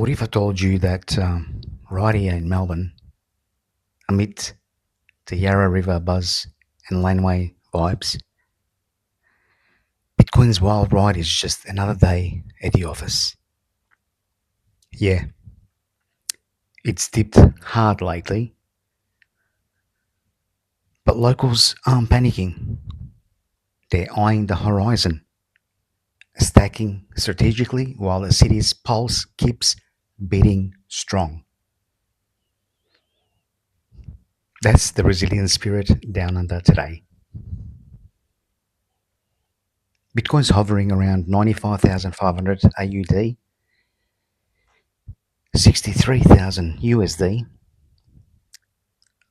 What if I told you that right here in Melbourne, amid the Yarra River buzz and laneway vibes, Bitcoin's wild ride is just another day at the office? Yeah, it's dipped hard lately, but locals aren't panicking. They're eyeing the horizon, stacking strategically while the city's pulse keeps beating strong. That's the resilient spirit down under today. Bitcoin's hovering around 95,500 AUD, 63,000 USD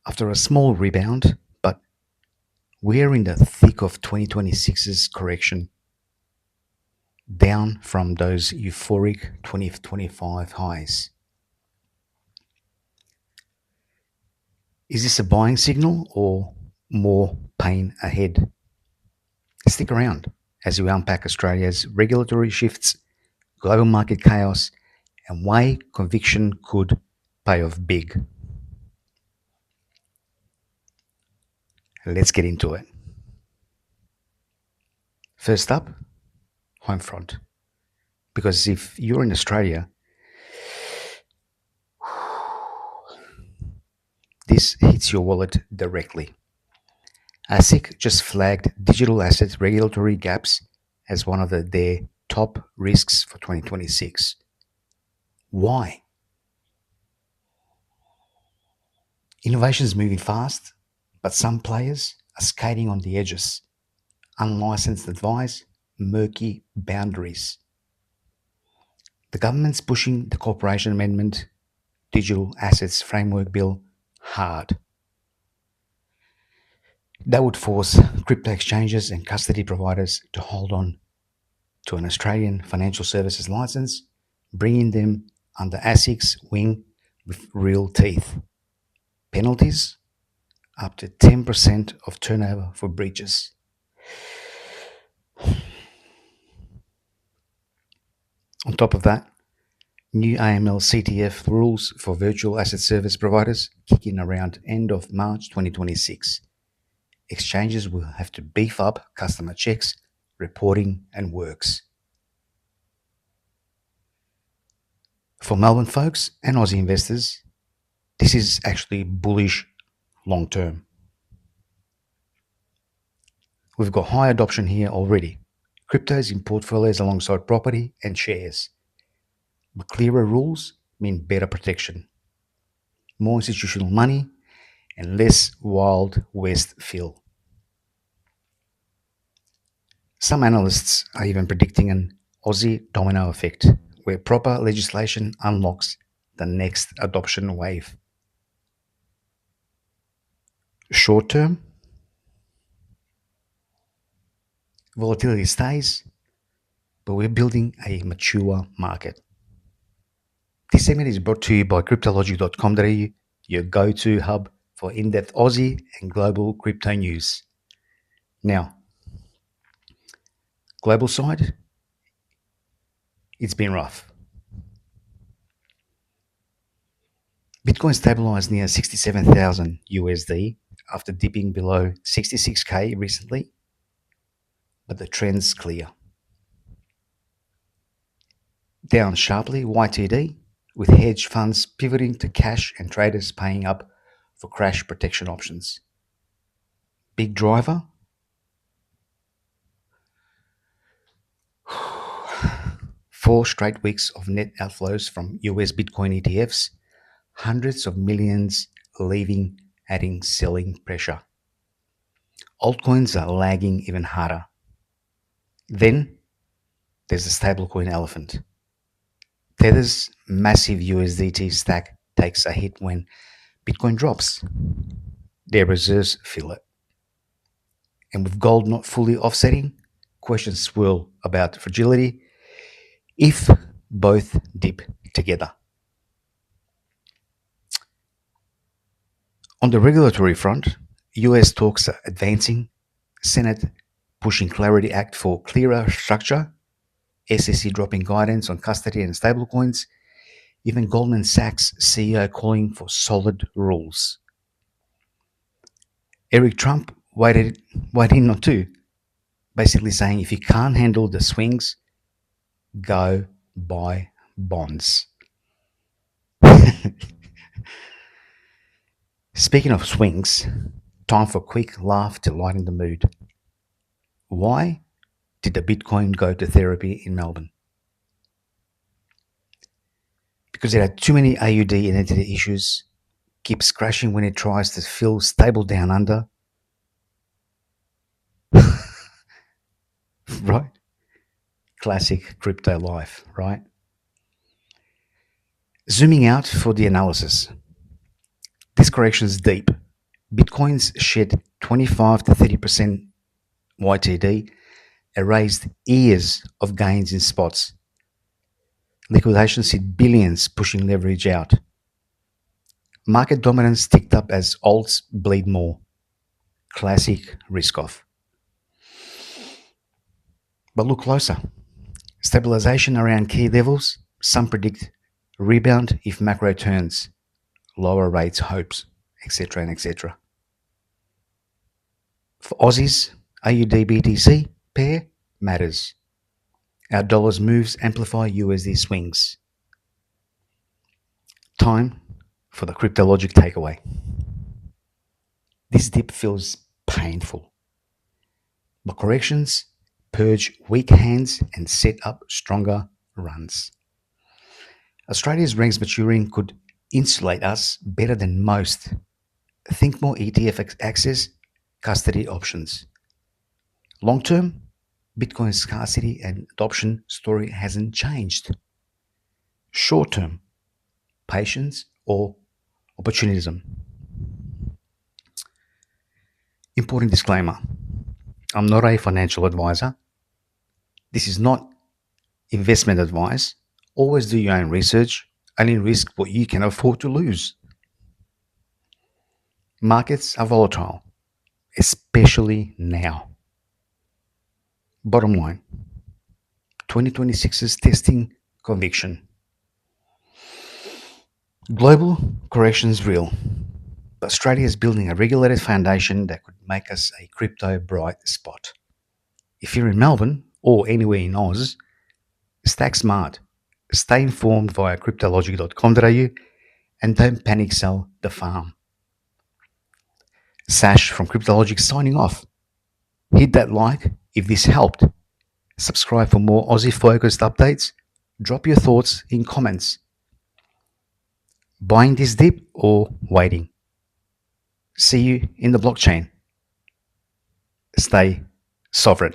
after a small rebound, but we're in the thick of 2026's correction, down from those euphoric 2025 highs. Is this a buying signal or more pain ahead? Stick around as we unpack Australia's regulatory shifts, global market chaos, and why conviction could pay off big. Let's get into it. First up, home front. Because if you're in Australia, this hits your wallet directly. ASIC just flagged digital asset regulatory gaps as one of their top risks for 2026. Why? Innovation is moving fast, but some players are skating on the edges. Unlicensed advice, murky boundaries. The government's pushing the Corporation Amendment Digital Assets Framework Bill hard. That would force crypto exchanges and custody providers to hold on to an Australian financial services license, bringing them under ASIC's wing with real teeth. Penalties up to 10% of turnover for breaches. On top of that, new AML CTF rules for virtual asset service providers kick in around end of March 2026. Exchanges will have to beef up customer checks, reporting, and works. For Melbourne folks and Aussie investors, this is actually bullish long term. We've got high adoption here already. Cryptos in portfolios alongside property and shares. But clearer rules mean better protection, more institutional money, and less Wild West feel. Some analysts are even predicting an Aussie domino effect, where proper legislation unlocks the next adoption wave. Short term, volatility stays, but we're building a mature market. This segment is brought to you by CRYPTOLOGIC.com.au, your go-to hub for in-depth Aussie and global crypto news. Now, global side, it's been rough. Bitcoin stabilized near 67,000 USD after dipping below 66k recently, but the trend's clear. Down sharply YTD, with hedge funds pivoting to cash and traders paying up for crash protection options. Big driver? Four straight weeks of net outflows from US Bitcoin ETFs, hundreds of millions leaving, adding selling pressure. Altcoins are lagging even harder. Then there's the stablecoin elephant. Tether's massive USDT stack takes a hit when Bitcoin drops. Their reserves feel it. And with gold not fully offsetting, questions swirl about fragility if both dip together. On the regulatory front, US talks are advancing, Senate pushing Clarity Act for clearer structure, SEC dropping guidance on custody and stablecoins, Even Goldman Sachs CEO calling for solid rules. Eric Trump weighed in on too, basically saying if you can't handle the swings, go buy bonds. Speaking of swings, time for a quick laugh to lighten the mood. Why did the Bitcoin go to therapy in Melbourne? Because it had too many AUD identity issues, keeps crashing when it tries to feel stable down under, right? Classic crypto life, right? Zooming out for the analysis. This correction is deep. Bitcoins shed 25 to 30% YTD, erased years of gains in spots. Liquidations hit billions, pushing leverage out. Market dominance ticked up as alts bleed more. Classic risk off. But look closer. Stabilization around key levels. Some predict rebound if macro turns, lower rates hopes, etc. and etc. For Aussies, AUD BTC pair matters. Our dollars moves amplify USD swings. Time for the CRYPTOLOGIC Takeaway. This dip feels painful, but corrections purge weak hands and set up stronger runs. Australia's Regs maturing could insulate us better than most. Think more ETF access, custody options. Long term, Bitcoin scarcity and adoption story hasn't changed. Short term, patience or opportunism. Important disclaimer: I'm not a financial advisor. This is not investment advice. Always do your own research. Only risk what you can afford to lose. Markets are volatile, especially now. Bottom line: 2026's testing conviction. Global correction is real, but Australia is building a regulated foundation that could make us a crypto bright spot. If you're in Melbourne or anywhere in Oz, stack smart. Stay informed via cryptologic.com.au and don't panic sell the farm. Sash from Cryptologic signing off. Hit that like if this helped. Subscribe for more Aussie focused updates. Drop your thoughts in comments. Buying this dip or waiting? See you in the blockchain. Stay sovereign.